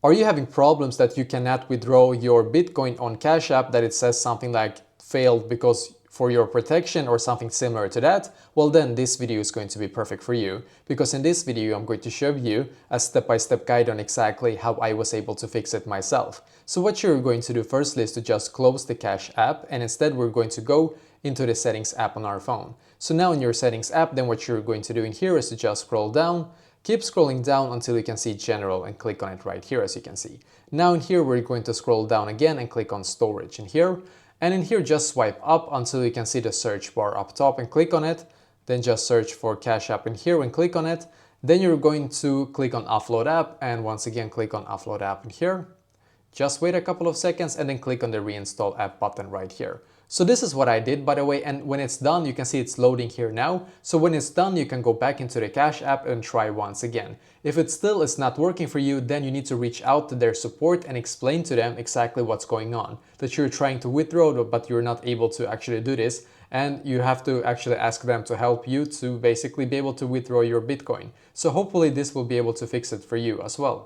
Are you having problems that you cannot withdraw your Bitcoin on Cash App, that it says something like failed because for your protection or something similar to that? Well, then this video is going to be perfect for you, because in this video I'm going to show you a step-by-step guide on exactly how I was able to fix it myself. So what you're going to do firstly is to just close the Cash App, and instead we're going to go into the Settings app on our phone. So now in your Settings app, then what you're going to do in here is to just scroll down. Keep scrolling down until you can see General and click on it right here, as you can see. Now in here we're going to scroll down again and click on Storage in here. And in here just swipe up until you can see the search bar up top and click on it. Then just search for Cash App in here and click on it. Then you're going to click on Offload App and once again click on Offload App in here. Just wait a couple of seconds and then click on the Reinstall App button right here. So this is what I did, by the way, and when it's done you can see it's loading here now. So when it's done you can go back into the Cash App and try once again. If it still is not working for you, then you need to reach out to their support and explain to them exactly what's going on. That you're trying to withdraw but you're not able to actually do this, and you have to actually ask them to help you to basically be able to withdraw your Bitcoin. So hopefully this will be able to fix it for you as well.